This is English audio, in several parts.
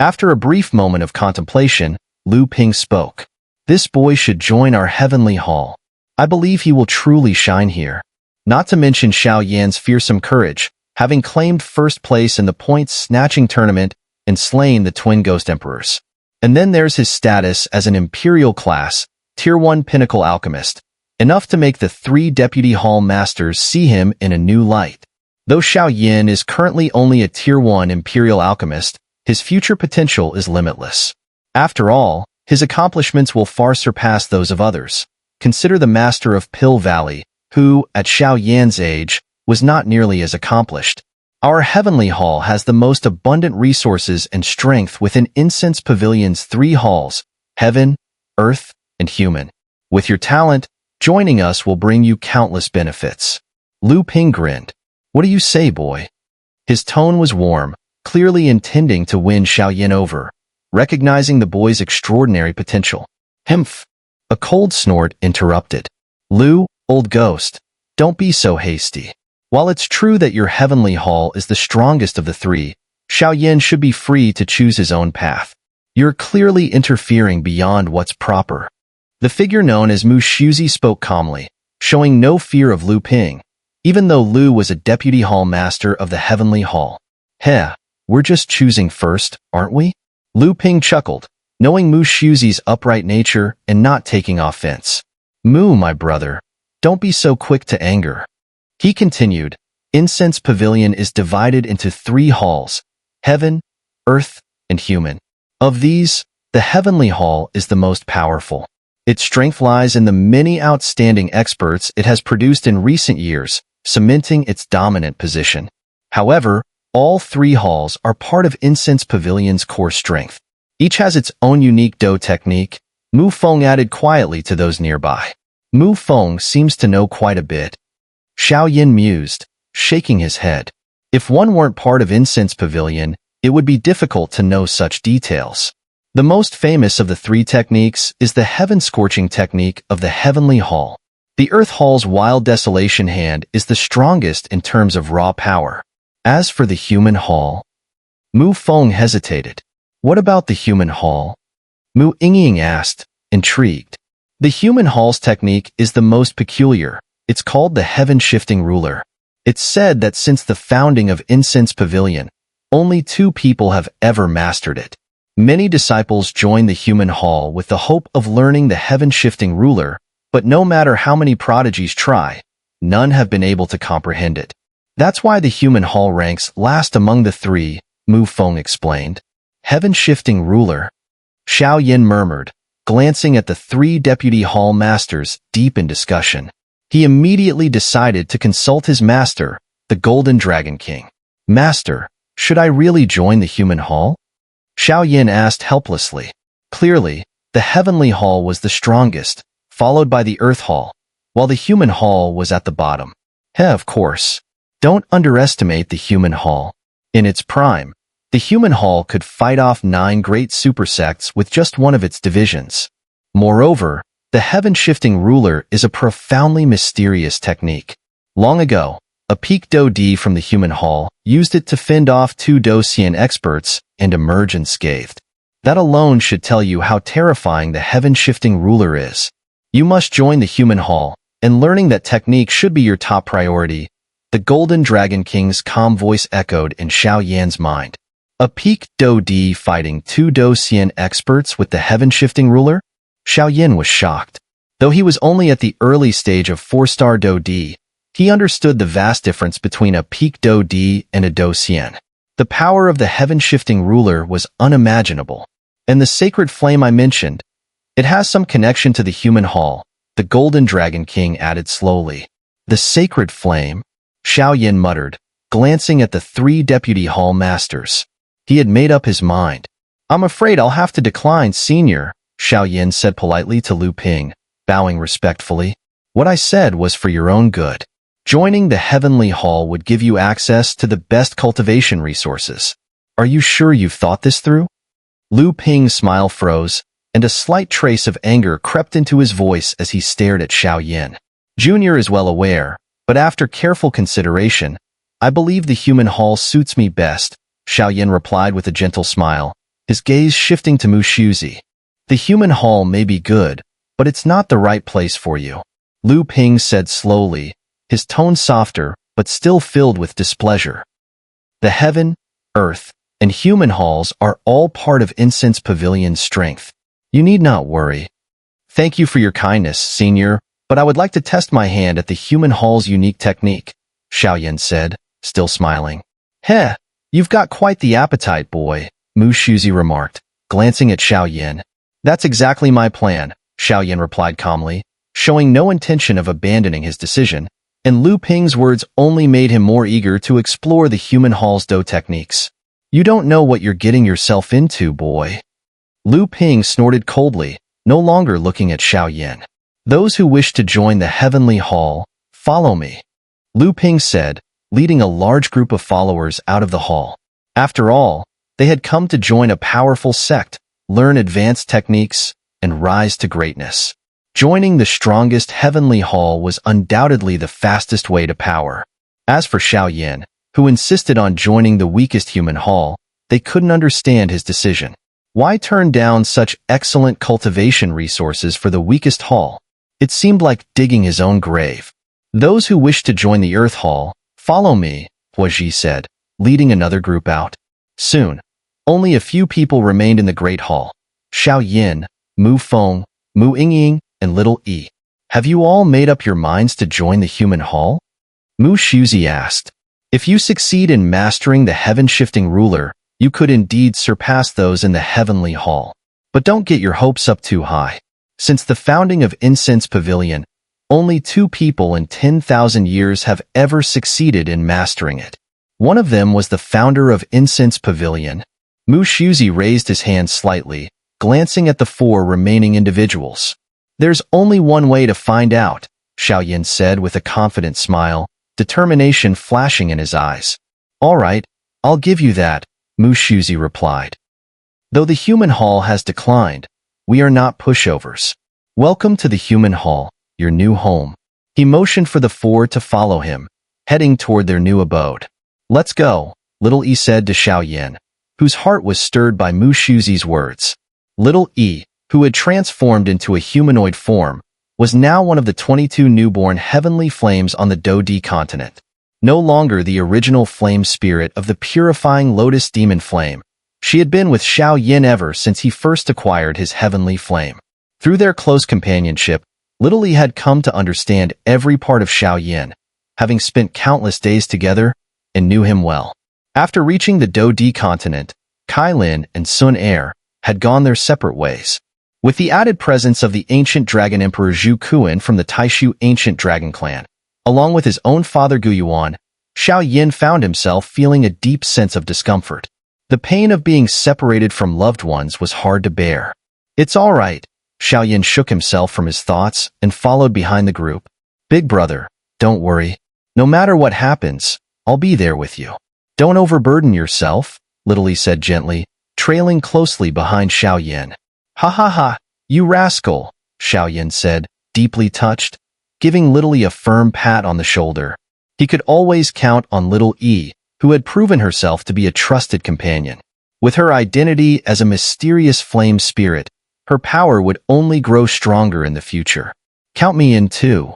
After a brief moment of contemplation, Lu Ping spoke. This boy should join our heavenly hall. I believe he will truly shine here. Not to mention Xiao Yan's fearsome courage, having claimed first place in the point-snatching tournament and slain the twin ghost emperors. And then there's his status as an imperial class, Tier 1 pinnacle alchemist, enough to make the 3 deputy hall masters see him in a new light. Though Xiao Yan is currently only a Tier 1 imperial alchemist, his future potential is limitless. After all, his accomplishments will far surpass those of others. Consider the master of Pill Valley, who, at Xiao Yan's age, was not nearly as accomplished. Our heavenly hall has the most abundant resources and strength within Incense Pavilion's 3 halls, heaven, earth, and human. With your talent, joining us will bring you countless benefits. Lu Ping grinned. What do you say, boy? His tone was warm, clearly intending to win Xiao Yan over, recognizing the boy's extraordinary potential. Humph! A cold snort interrupted. Lu, old ghost, don't be so hasty. While it's true that your heavenly hall is the strongest of the 3, Xiao Yan should be free to choose his own path. You're clearly interfering beyond what's proper. The figure known as Musui spoke calmly, showing no fear of Lu Ping, even though Lu was a deputy hall master of the heavenly hall. Heh, we're just choosing first, aren't we? Lu Ping chuckled, knowing Musui's upright nature and not taking offense. Mu, my brother, don't be so quick to anger. He continued, Incense Pavilion is divided into 3 halls, heaven, earth, and human. Of these, the heavenly hall is the most powerful. Its strength lies in the many outstanding experts it has produced in recent years, cementing its dominant position. However, all 3 halls are part of Incense Pavilion's core strength. Each has its own unique Do technique. Mu Feng added quietly to those nearby. Mu Feng seems to know quite a bit. Xiao Yan mused, shaking his head. If one weren't part of Incense Pavilion, it would be difficult to know such details. The most famous of the 3 techniques is the Heaven Scorching technique of the Heavenly Hall. The Earth Hall's Wild Desolation hand is the strongest in terms of raw power. As for the Human Hall, Mu Feng hesitated. What about the Human Hall? Mu Yingying asked, intrigued. The Human Hall's technique is the most peculiar. It's called the Heaven Shifting Ruler. It's said that since the founding of Incense Pavilion, only 2 people have ever mastered it. Many disciples join the Human Hall with the hope of learning the Heaven Shifting Ruler, but no matter how many prodigies try, none have been able to comprehend it. That's why the Human Hall ranks last among the 3, Mu Feng explained. Heaven Shifting Ruler? Xiao Yan murmured, glancing at the 3 deputy hall masters deep in discussion. He immediately decided to consult his master, the Golden Dragon King. Master, should I really join the Human Hall? Xiao Yan asked helplessly. Clearly, the Heavenly Hall was the strongest, followed by the Earth Hall, while the Human Hall was at the bottom. Of course. Don't underestimate the Human Hall. In its prime, the Human Hall could fight off 9 great supersects with just one of its divisions. Moreover, the Heaven-Shifting Ruler is a profoundly mysterious technique. Long ago, a peak Do Di from the Human Hall used it to fend off 2 Do Xian experts and emerge unscathed. That alone should tell you how terrifying the Heaven-Shifting Ruler is. You must join the Human Hall, and learning that technique should be your top priority. The Golden Dragon King's calm voice echoed in Xiao Yan's mind. A peak Do Di fighting 2 Do Xian experts with the Heaven-Shifting Ruler? Xiao Yan was shocked. Though he was only at the early stage of 4-star Do Di, he understood the vast difference between a peak Do Di and a Do Xian. The power of the Heaven-Shifting Ruler was unimaginable. And the sacred flame I mentioned, it has some connection to the Human Hall, the Golden Dragon King added slowly. The sacred flame? Xiao Yan muttered, glancing at the 3 deputy hall masters. He had made up his mind. I'm afraid I'll have to decline, Senior, Xiao Yan said politely to Lu Ping, bowing respectfully. What I said was for your own good. Joining the Heavenly Hall would give you access to the best cultivation resources. Are you sure you've thought this through? Lu Ping's smile froze, and a slight trace of anger crept into his voice as he stared at Xiao Yan. Junior is well aware, but after careful consideration, I believe the Human Hall suits me best, Xiao Yan replied with a gentle smile, his gaze shifting to Musui. The human hall may be good, but it's not the right place for you, Lu Ping said slowly, his tone softer, but still filled with displeasure. The heaven, earth, and human halls are all part of Incense Pavilion's strength. You need not worry. Thank you for your kindness, senior, but I would like to test my hand at the human hall's unique technique, Xiao Yan said, still smiling. Heh, you've got quite the appetite, boy, Musui remarked, glancing at Xiao Yan. That's exactly my plan, Xiao Yan replied calmly, showing no intention of abandoning his decision, and Lu Ping's words only made him more eager to explore the human hall's do techniques. You don't know what you're getting yourself into, boy. Lu Ping snorted coldly, no longer looking at Xiao Yan. Those who wish to join the heavenly hall, follow me, Lu Ping said, leading a large group of followers out of the hall. After all, they had come to join a powerful sect, learn advanced techniques, and rise to greatness. Joining the strongest heavenly hall was undoubtedly the fastest way to power. As for Xiao Yan, who insisted on joining the weakest human hall, they couldn't understand his decision. Why turn down such excellent cultivation resources for the weakest hall? It seemed like digging his own grave. Those who wish to join the Earth Hall, follow me, Hua Ji said, leading another group out. Soon, only a few people remained in the Great Hall. Xiao Yan, Mu Feng, Mu Yingying, and Little E. Have you all made up your minds to join the human hall? Musui asked. If you succeed in mastering the heaven-shifting ruler, you could indeed surpass those in the heavenly hall. But don't get your hopes up too high. Since the founding of Incense Pavilion, only 2 people in 10,000 years have ever succeeded in mastering it. One of them was the founder of Incense Pavilion. Musui raised his hand slightly, glancing at the 4 remaining individuals. There's only one way to find out, Xiao Yan said with a confident smile, determination flashing in his eyes. All right, I'll give you that, Musui replied. Though the human hall has declined, we are not pushovers. Welcome to the human hall, your new home. He motioned for the 4 to follow him, heading toward their new abode. Let's go, Little E said to Xiao Yan, whose heart was stirred by Musui's words. Little E, who had transformed into a humanoid form, was now one of the 22 newborn heavenly flames on the Do-Di continent. No longer the original flame spirit of the purifying lotus demon flame, she had been with Xiao Yan ever since he first acquired his heavenly flame. Through their close companionship, Little E had come to understand every part of Xiao Yan, having spent countless days together, and knew him well. After reaching the Do-Di continent, Cai Lin and Sun Er had gone their separate ways. With the added presence of the ancient dragon emperor Zhu Kuan from the Taishu ancient dragon clan, along with his own father Guyuan, Xiao Yan found himself feeling a deep sense of discomfort. The pain of being separated from loved ones was hard to bear. It's all right, Xiao Yan shook himself from his thoughts and followed behind the group. Big brother, don't worry. No matter what happens, I'll be there with you. Don't overburden yourself, Little E said gently, trailing closely behind Xiao Yan. Ha ha ha, you rascal, Xiao Yan said, deeply touched, giving Little E a firm pat on the shoulder. He could always count on Little E, who had proven herself to be a trusted companion. With her identity as a mysterious flame spirit, her power would only grow stronger in the future. Count me in too.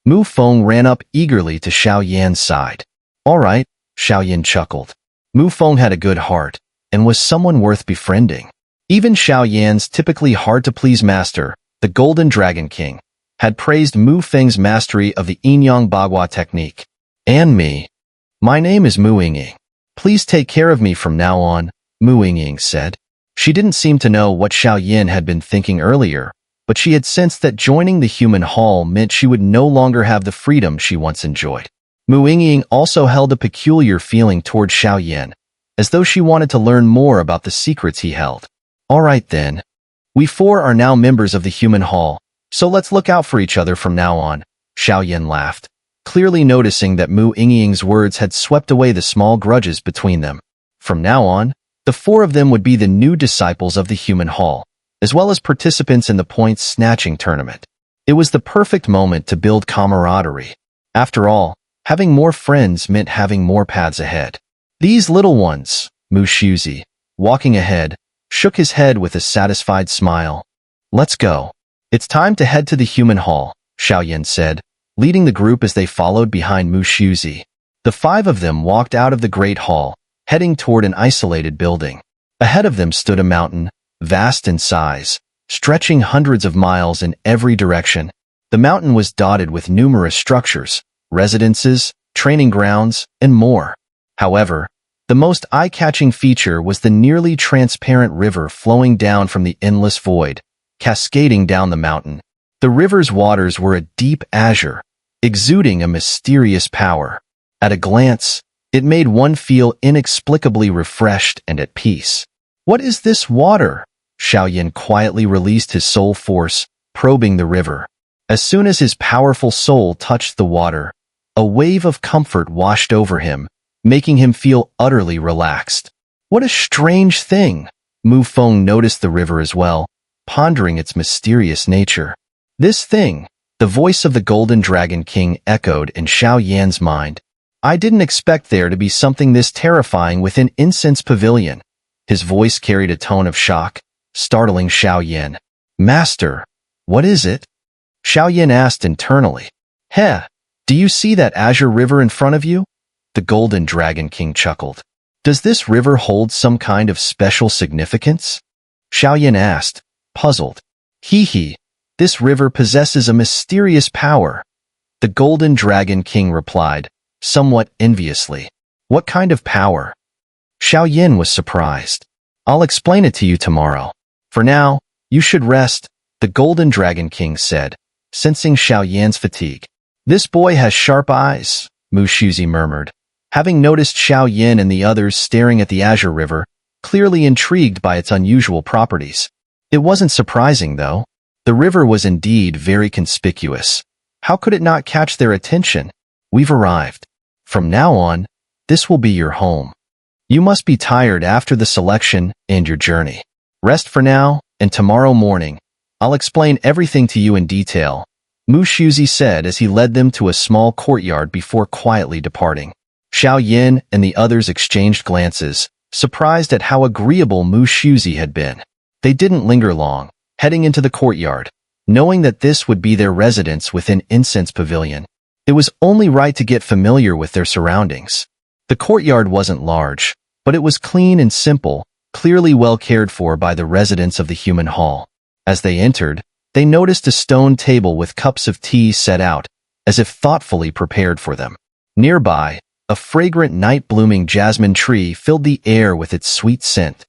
Mu Feng ran up eagerly to Xiao Yan's side. All right, Xiao Yan chuckled. Mu Feng had a good heart, and was someone worth befriending. Even Xiao Yan's typically hard-to-please master, the Golden Dragon King, had praised Mu Feng's mastery of the Yinyang Bagua technique. And me. My name is Mu Yingying. Please take care of me from now on, Mu Yingying said. She didn't seem to know what Xiao Yan had been thinking earlier, but she had sensed that joining the human hall meant she would no longer have the freedom she once enjoyed. Mu Yingying also held a peculiar feeling toward Xiao Yan, as though she wanted to learn more about the secrets he held. All right then. We 4 are now members of the human hall, so let's look out for each other from now on, Xiao Yan laughed, clearly noticing that Mu Yingying's words had swept away the small grudges between them. From now on, the 4 of them would be the new disciples of the human hall, as well as participants in the points-snatching tournament. It was the perfect moment to build camaraderie. After all, having more friends meant having more paths ahead. These little ones, Musui, walking ahead, shook his head with a satisfied smile. Let's go. It's time to head to the human hall, Xiao Yan said, leading the group as they followed behind Musui. The five of them walked out of the great hall, heading toward an isolated building. Ahead of them stood a mountain, vast in size, stretching hundreds of miles in every direction. The mountain was dotted with numerous structures, residences, training grounds, and more. However, the most eye-catching feature was the nearly transparent river flowing down from the endless void, cascading down the mountain. The river's waters were a deep azure, exuding a mysterious power. At a glance, it made one feel inexplicably refreshed and at peace. What is this water? Xiao Yan quietly released his soul force, probing the river. As soon as his powerful soul touched the water, a wave of comfort washed over him, making him feel utterly relaxed. What a strange thing! Mu Feng noticed the river as well, pondering its mysterious nature. This thing, the voice of the Golden Dragon King echoed in Xiao Yan's mind. I didn't expect there to be something this terrifying within Incense Pavilion. His voice carried a tone of shock, startling Xiao Yan. Master, what is it? Xiao Yan asked internally. Heh, do you see that Azure River in front of you? The Golden Dragon King chuckled. Does this river hold some kind of special significance? Xiao Yan asked, puzzled. Hee, this river possesses a mysterious power. The Golden Dragon King replied, somewhat enviously. What kind of power? Xiao Yan was surprised. I'll explain it to you tomorrow. For now, you should rest, the Golden Dragon King said, sensing Xiao Yan's fatigue. This boy has sharp eyes, Musui murmured. Having noticed Xiao Yan and the others staring at the Azure River, clearly intrigued by its unusual properties. It wasn't surprising, though. The river was indeed very conspicuous. How could it not catch their attention? We've arrived. From now on, this will be your home. You must be tired after the selection and your journey. Rest for now, and tomorrow morning, I'll explain everything to you in detail, Musui said as he led them to a small courtyard before quietly departing. Xiao Yan and the others exchanged glances, surprised at how agreeable Musui had been. They didn't linger long, heading into the courtyard, knowing that this would be their residence within Incense Pavilion. It was only right to get familiar with their surroundings. The courtyard wasn't large, but it was clean and simple, clearly well cared for by the residents of the human hall. As they entered, they noticed a stone table with cups of tea set out, as if thoughtfully prepared for them. Nearby, a fragrant night-blooming jasmine tree filled the air with its sweet scent.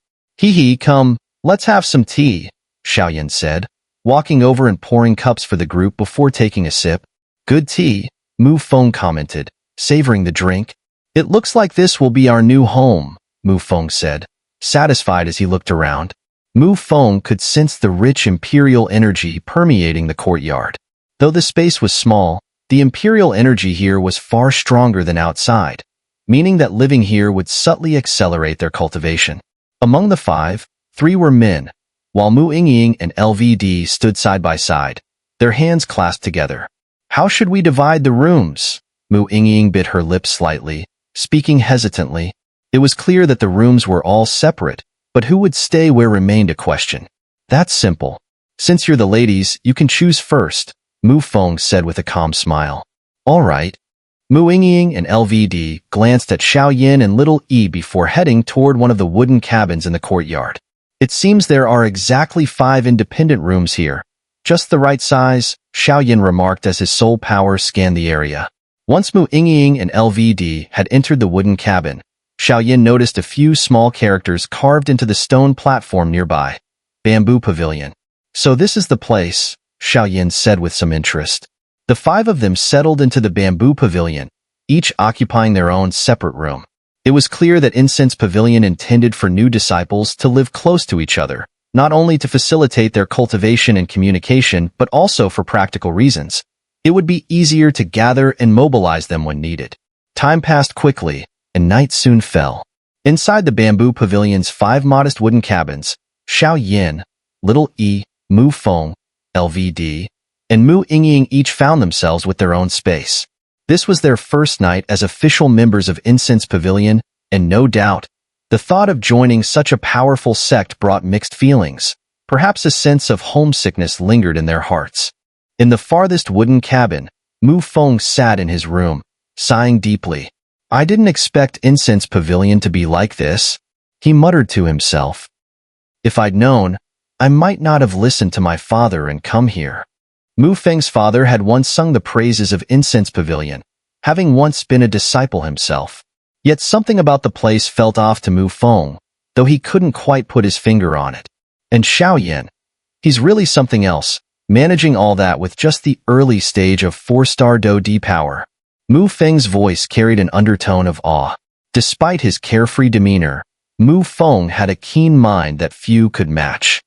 Come, let's have some tea, Xiao Yan said, walking over and pouring cups for the group before taking a sip. Good tea, Mu Feng commented, savoring the drink. It looks like this will be our new home, Mu Feng said, satisfied as he looked around. Mu Feng could sense the rich imperial energy permeating the courtyard. Though the space was small, the imperial energy here was far stronger than outside, meaning that living here would subtly accelerate their cultivation. Among the five, 3 were men, while Mu Ying and LVD stood side by side, their hands clasped together. How should we divide the rooms? Mu Ying bit her lips slightly, speaking hesitantly. It was clear that the rooms were all separate, but who would stay where remained a question. That's simple. Since you're the ladies, you can choose first, Mu Feng said with a calm smile. All right. Mu Ying and LVD glanced at Xiao Yan and Little E before heading toward one of the wooden cabins in the courtyard. It seems there are exactly 5 independent rooms here. Just the right size, Xiao Yan remarked as his soul power scanned the area. Once Mu Ying and LVD had entered the wooden cabin, Xiao Yan noticed a few small characters carved into the stone platform nearby. Bamboo Pavilion. So this is the place, Xiao Yan said with some interest. The 5 of them settled into the Bamboo Pavilion, each occupying their own separate room. It was clear that Incense Pavilion intended for new disciples to live close to each other, not only to facilitate their cultivation and communication, but also for practical reasons. It would be easier to gather and mobilize them when needed. Time passed quickly, and night soon fell. Inside the Bamboo Pavilion's 5 modest wooden cabins, Xiao Yan, Little E, Mu Feng, LVD, and Mu Ying each found themselves with their own space. This was their first night as official members of Incense Pavilion, and no doubt, The thought of joining such a powerful sect brought mixed feelings. Perhaps a sense of homesickness lingered in their hearts. In the farthest wooden cabin, Mu Feng sat in his room, sighing deeply. I didn't expect Incense Pavilion to be like this, he muttered to himself. If I'd known, I might not have listened to my father and come here. Mu Feng's father had once sung the praises of Incense Pavilion, having once been a disciple himself. Yet something about the place felt off to Mu Feng, though he couldn't quite put his finger on it. And Xiao Yan, he's really something else, managing all that with just the early stage of 4-star Do D power. Mu Feng's voice carried an undertone of awe. Despite his carefree demeanor, Mu Feng had a keen mind that few could match.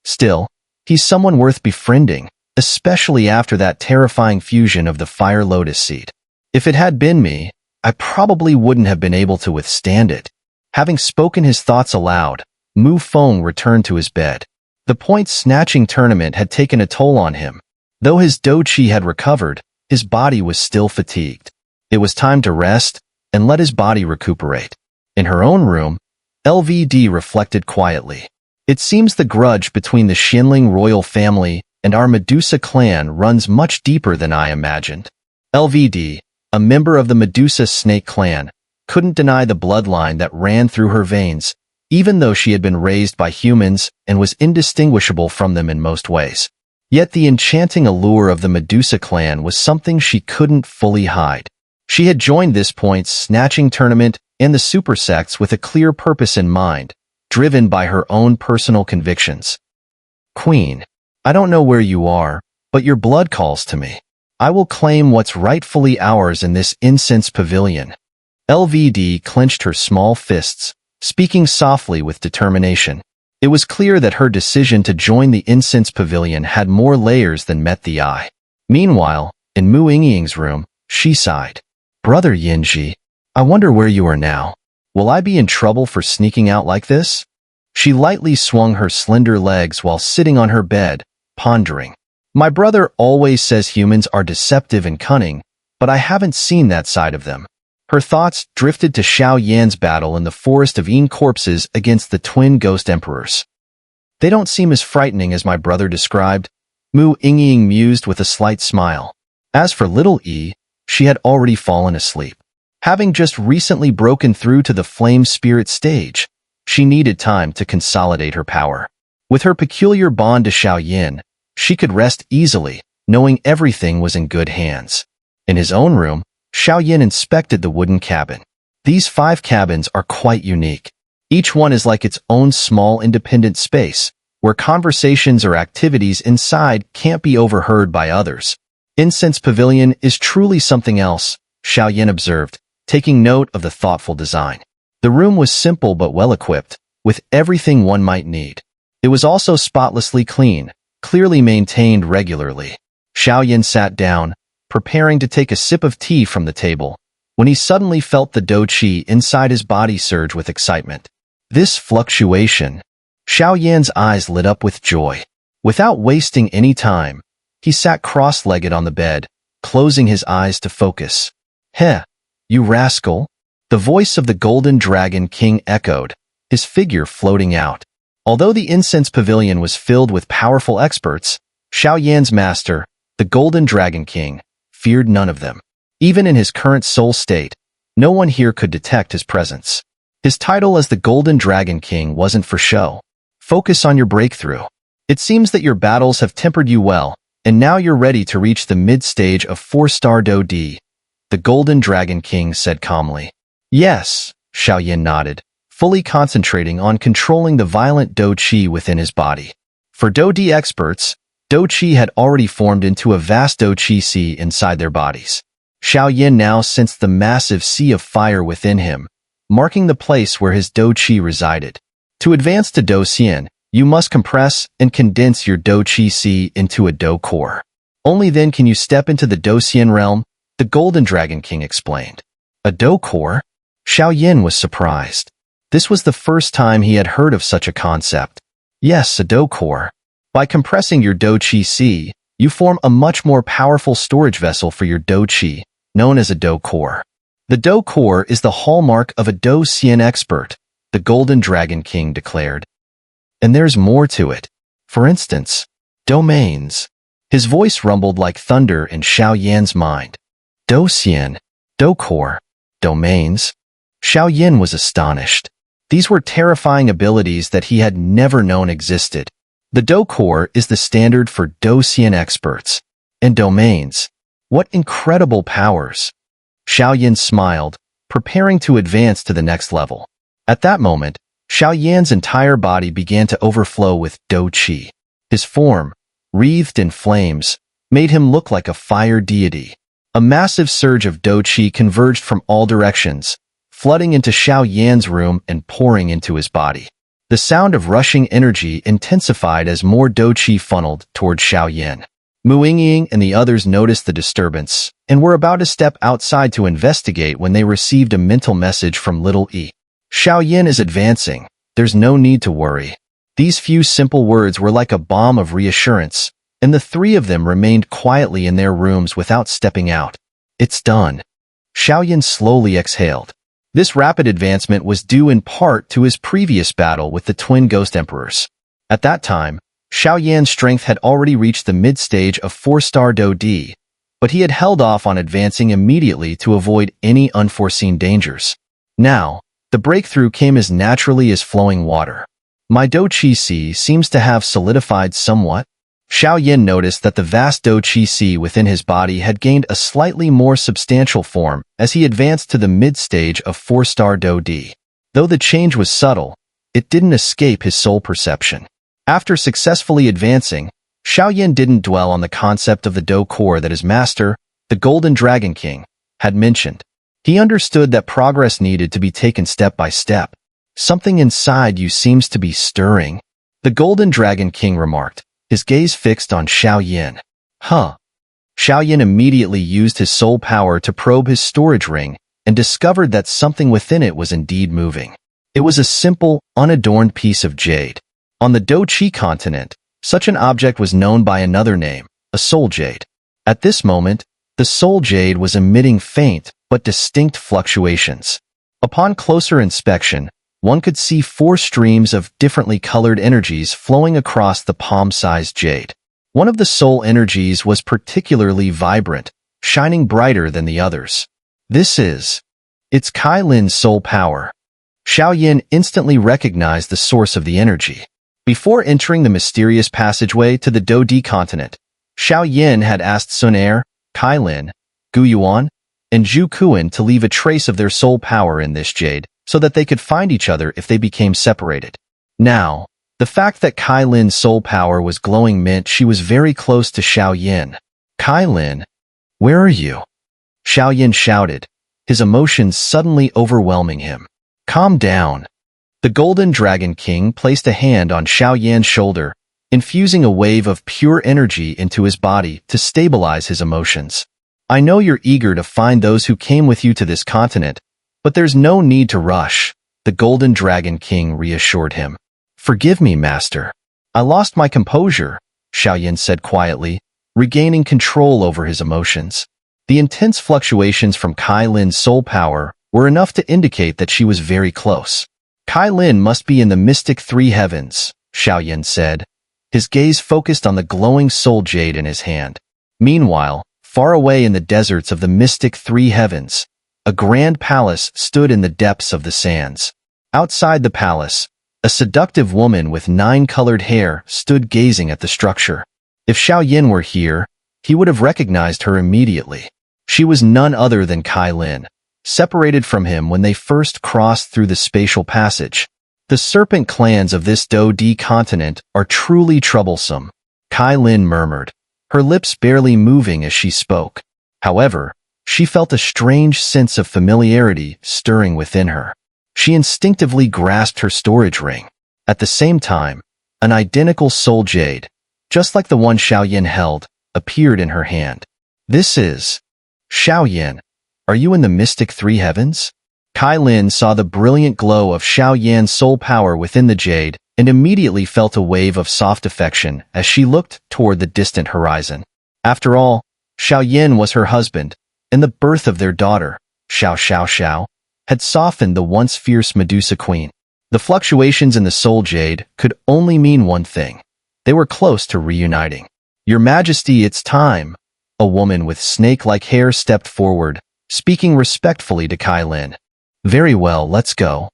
Still, he's someone worth befriending, especially after that terrifying fusion of the Fire Lotus Seed. If it had been me, I probably wouldn't have been able to withstand it. Having spoken his thoughts aloud, Mu Feng returned to his bed. The point-snatching tournament had taken a toll on him. Though his Do Qi had recovered, his body was still fatigued. It was time to rest and let his body recuperate. In her own room, LVD reflected quietly. It seems the grudge between the Xinling royal family and our Medusa clan runs much deeper than I imagined. LVD, a member of the Medusa snake clan, couldn't deny the bloodline that ran through her veins, even though she had been raised by humans and was indistinguishable from them in most ways. Yet the enchanting allure of the Medusa clan was something she couldn't fully hide. She had joined this point-snatching tournament and the super sects with a clear purpose in mind, driven by her own personal convictions. Queen, I don't know where you are, but your blood calls to me. I will claim what's rightfully ours in this Incense Pavilion. LVD clenched her small fists, speaking softly with determination. It was clear that her decision to join the Incense Pavilion had more layers than met the eye. Meanwhile, in Mu Yingying's room, she sighed. Brother Yinji, I wonder where you are now. Will I be in trouble for sneaking out like this? She lightly swung her slender legs while sitting on her bed, pondering. My brother always says humans are deceptive and cunning, but I haven't seen that side of them. Her thoughts drifted to Xiao Yan's battle in the forest of corpses against the twin ghost emperors. They don't seem as frightening as my brother described, Mu Yingying mused with a slight smile. As for little E, she had already fallen asleep. Having just recently broken through to the flame spirit stage, she needed time to consolidate her power. With her peculiar bond to Xiao Yan, she could rest easily, knowing everything was in good hands. In his own room, Xiao Yan inspected the wooden cabin. These 5 cabins are quite unique. Each one is like its own small independent space, where conversations or activities inside can't be overheard by others. Incense Pavilion is truly something else, Xiao Yan observed, taking note of the thoughtful design. The room was simple but well-equipped, with everything one might need. It was also spotlessly clean, clearly maintained regularly. Xiao Yan sat down, preparing to take a sip of tea from the table, when he suddenly felt the Do Qi inside his body surge with excitement. This fluctuation. Xiao Yan's eyes lit up with joy. Without wasting any time, he sat cross-legged on the bed, closing his eyes to focus. Heh, you rascal! The voice of the Golden Dragon King echoed, his figure floating out. Although the Incense Pavilion was filled with powerful experts, Xiao Yan's master, the Golden Dragon King, feared none of them. Even in his current soul state, no one here could detect his presence. His title as the Golden Dragon King wasn't for show. Focus on your breakthrough. It seems that your battles have tempered you well, and now you're ready to reach the mid-stage of 4-star Do D, the Golden Dragon King said calmly. Yes, Xiao Yan nodded, fully concentrating on controlling the violent Do Qi within his body. For Do D experts, Do Qi had already formed into a vast Do Qi sea inside their bodies. Xiao Yan now sensed the massive sea of fire within him, marking the place where his Do Qi resided. To advance to Do Xian, you must compress and condense your Do Qi sea into a Do core. Only then can you step into the Do Xian realm, the Golden Dragon King explained. A Do core? Xiao Yan was surprised. This was the first time he had heard of such a concept. Yes, a Do core. By compressing your Do Qi sea, you form a much more powerful storage vessel for your Do Qi, known as a Do core. The Do core is the hallmark of a Do Xian expert, the Golden Dragon King declared. And there's more to it. For instance, domains. His voice rumbled like thunder in Xiao Yan's mind. Docian, Dokor, domains. Xiao Yan was astonished. These were terrifying abilities that he had never known existed. The Dokor is the standard for Docian experts. And domains. What incredible powers! Xiao Yan smiled, preparing to advance to the next level. At that moment, Xiao Yan's entire body began to overflow with Do Qi. His form, wreathed in flames, made him look like a fire deity. A massive surge of Do Qi converged from all directions, flooding into Xiao Yan's room and pouring into his body. The sound of rushing energy intensified as more Do Qi funneled toward Xiao Yan. Mu Yingying and the others noticed the disturbance and were about to step outside to investigate when they received a mental message from Little E. Xiao Yan is advancing. There's no need to worry. These few simple words were like a balm of reassurance, and the three of them remained quietly in their rooms without stepping out. It's done. Xiao Yan slowly exhaled. This rapid advancement was due in part to his previous battle with the twin ghost emperors. At that time, Xiao Yan's strength had already reached the mid-stage of 4-star Do D, but he had held off on advancing immediately to avoid any unforeseen dangers. Now, the breakthrough came as naturally as flowing water. My Do Qi Sea seems to have solidified somewhat. Xiao Yan noticed that the vast Do Qi Sea within his body had gained a slightly more substantial form as he advanced to the mid-stage of 4-star Do D. Though the change was subtle, it didn't escape his soul perception. After successfully advancing, Xiao Yan didn't dwell on the concept of the Do Core that his master, the Golden Dragon King, had mentioned. He understood that progress needed to be taken step by step. Something inside you seems to be stirring, the Golden Dragon King remarked, his gaze fixed on Xiao Yan. Huh. Xiao Yan immediately used his soul power to probe his storage ring and discovered that something within it was indeed moving. It was a simple, unadorned piece of jade. On the Do Qi continent, such an object was known by another name, a Soul Jade. At this moment, the Soul Jade was emitting faint but distinct fluctuations. Upon closer inspection, one could see 4 streams of differently colored energies flowing across the palm-sized jade. One of the soul energies was particularly vibrant, shining brighter than the others. It's Cai Lin's soul power. Xiao Yan instantly recognized the source of the energy. Before entering the mysterious passageway to the Do D continent, Xiao Yan had asked Sun Er, Cai Lin, Gu Yuan, and Zhu Kuan to leave a trace of their soul power in this jade so that they could find each other if they became separated. Now, the fact that Cai Lin's soul power was glowing meant she was very close to Xiao Yan. Cai Lin, where are you? Xiao Yan shouted, his emotions suddenly overwhelming him. Calm down. The Golden Dragon King placed a hand on Xiao Yan's shoulder, infusing a wave of pure energy into his body to stabilize his emotions. I know you're eager to find those who came with you to this continent, but there's no need to rush, the Golden Dragon King reassured him. Forgive me, Master. I lost my composure, Xiao Yan said quietly, regaining control over his emotions. The intense fluctuations from Cai Lin's soul power were enough to indicate that she was very close. Cai Lin must be in the mystic 3 heavens, Xiao Yan said, his gaze focused on the glowing soul jade in his hand. Meanwhile, far away in the deserts of the mystic 3 heavens, a grand palace stood in the depths of the sands. Outside the palace, a seductive woman with 9-colored hair stood gazing at the structure. If Xiao Yan were here, he would have recognized her immediately. She was none other than Cai Lin, separated from him when they first crossed through the spatial passage. The serpent clans of this Do D continent are truly troublesome, Cai Lin murmured, her lips barely moving as she spoke. However, she felt a strange sense of familiarity stirring within her. She instinctively grasped her storage ring. At the same time, an identical soul jade, just like the one Xiao Yan held, appeared in her hand. Xiao Yan, are you in the mystic 3 heavens? Cai Lin saw the brilliant glow of Xiao Yan's soul power within the jade and immediately felt a wave of soft affection as she looked toward the distant horizon. After all, Xiao Yan was her husband, and the birth of their daughter, Xiao, had softened the once fierce Medusa queen. The fluctuations in the Soul Jade could only mean one thing. They were close to reuniting. Your Majesty, it's time. A woman with snake-like hair stepped forward, speaking respectfully to Cai Lin. Very well, let's go.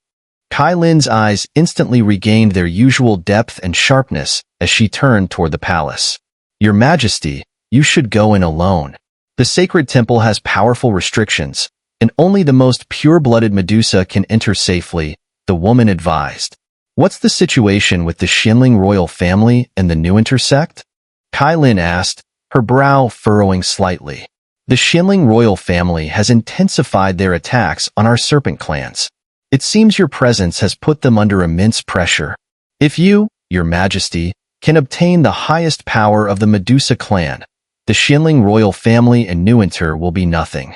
Cai Lin's eyes instantly regained their usual depth and sharpness as she turned toward the palace. Your Majesty, you should go in alone. The sacred temple has powerful restrictions, and only the most pure-blooded Medusa can enter safely, the woman advised. What's the situation with the Xinling royal family and the Nuenter sect? Cai Lin asked, her brow furrowing slightly. The Xinling royal family has intensified their attacks on our serpent clans. It seems your presence has put them under immense pressure. If you, Your Majesty, can obtain the highest power of the Medusa clan, the Xinling royal family and Nuenter will be nothing.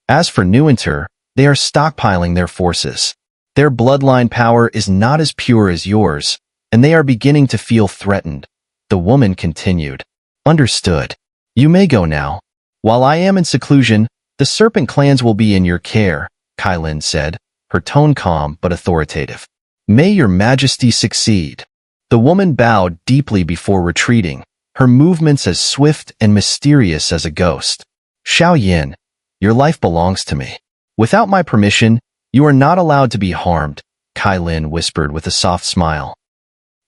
As for Nuenter, they are stockpiling their forces. Their bloodline power is not as pure as yours, and they are beginning to feel threatened. The woman continued. Understood. You may go now. While I am in seclusion, the serpent clans will be in your care, Cai Lin said, her tone calm but authoritative. May your Majesty succeed. The woman bowed deeply before retreating, her movements as swift and mysterious as a ghost. Shiao Yan, your life belongs to me. Without my permission, you are not allowed to be harmed, Cai Lin whispered with a soft smile.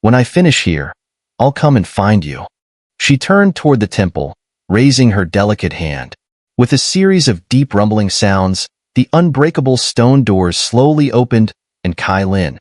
When I finish here, I'll come and find you. She turned toward the temple, raising her delicate hand. With a series of deep rumbling sounds, the unbreakable stone doors slowly opened, and Cai Lin,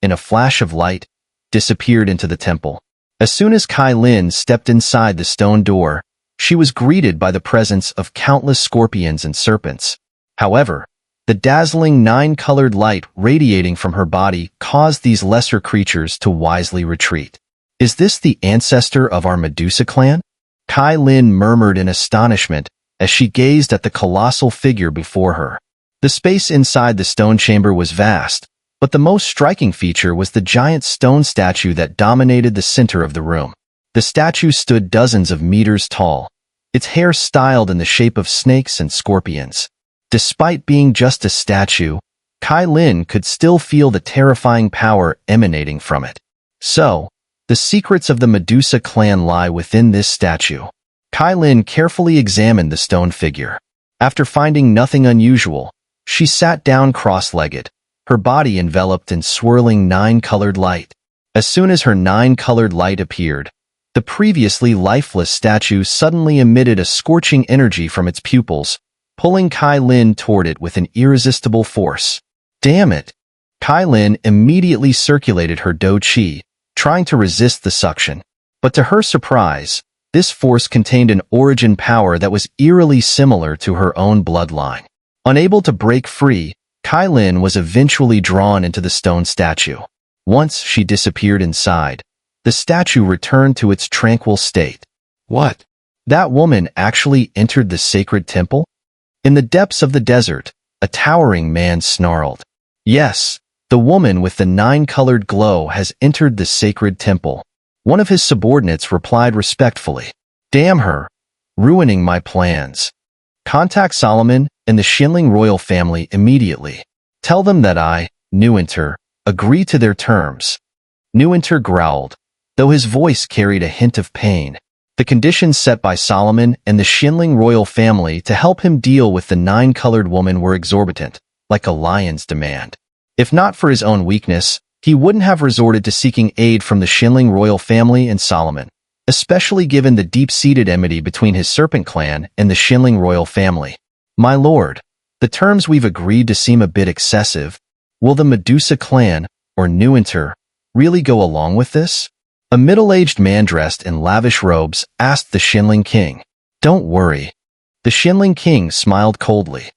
in a flash of light, disappeared into the temple. As soon as Cai Lin stepped inside the stone door, she was greeted by the presence of countless scorpions and serpents. However, the dazzling 9-colored light radiating from her body caused these lesser creatures to wisely retreat. Is this the ancestor of our Medusa clan? Cai Lin murmured in astonishment as she gazed at the colossal figure before her. The space inside the stone chamber was vast, but the most striking feature was the giant stone statue that dominated the center of the room. The statue stood dozens of meters tall, its hair styled in the shape of snakes and scorpions. Despite being just a statue, Cai Lin could still feel the terrifying power emanating from it. So, the secrets of the Medusa clan lie within this statue. Cai Lin carefully examined the stone figure. After finding nothing unusual, she sat down cross-legged, her body enveloped in swirling 9-colored light. As soon as her 9-colored light appeared, the previously lifeless statue suddenly emitted a scorching energy from its pupils, pulling Cai Lin toward it with an irresistible force. Damn it! Cai Lin immediately circulated her Do Qi, trying to resist the suction. But to her surprise, this force contained an origin power that was eerily similar to her own bloodline. Unable to break free, Cai Lin was eventually drawn into the stone statue. Once she disappeared inside, the statue returned to its tranquil state. What? That woman actually entered the sacred temple? In the depths of the desert, a towering man snarled. Yes, the woman with the 9-colored glow has entered the sacred temple. One of his subordinates replied respectfully. Damn her, ruining my plans. Contact Solomon and the Xinling royal family immediately. Tell them that I, Nuenter, agree to their terms. Nuenter growled, though his voice carried a hint of pain. The conditions set by Solomon and the Xinling royal family to help him deal with the 9-colored woman were exorbitant, like a lion's demand. If not for his own weakness, he wouldn't have resorted to seeking aid from the Xinling royal family and Solomon, especially given the deep-seated enmity between his serpent clan and the Xinling royal family. My lord, the terms we've agreed to seem a bit excessive. Will the Medusa clan, or Nuenter, really go along with this? A middle-aged man dressed in lavish robes asked the Xinling king. Don't worry. The Xinling king smiled coldly.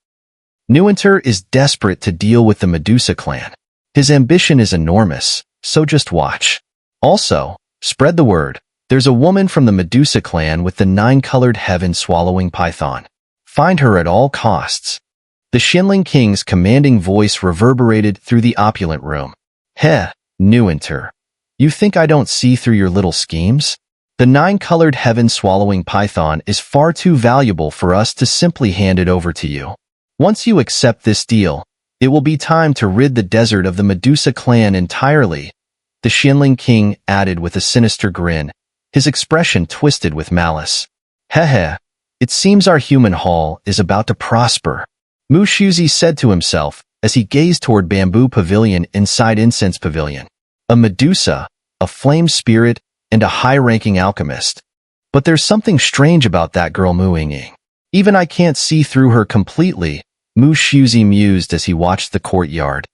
Nuenter is desperate to deal with the Medusa clan. His ambition is enormous, so just watch. Also, spread the word. There's a woman from the Medusa clan with the 9-colored heaven-swallowing python. Find her at all costs. The Xinling king's commanding voice reverberated through the opulent room. Heh, Nuenter. You think I don't see through your little schemes? The 9-colored heaven-swallowing python is far too valuable for us to simply hand it over to you. Once you accept this deal, It will be time to rid the desert of the Medusa clan entirely, the Xianling king added with a sinister grin, his expression twisted with malice. Hehe, it seems our human hall is about to prosper, Musui said to himself as he gazed toward Bamboo Pavilion inside Incense Pavilion. A Medusa, a flame spirit, and a high-ranking alchemist. But there's something strange about that girl Muing. Even I can't see through her completely, Musui mused as he watched the courtyard.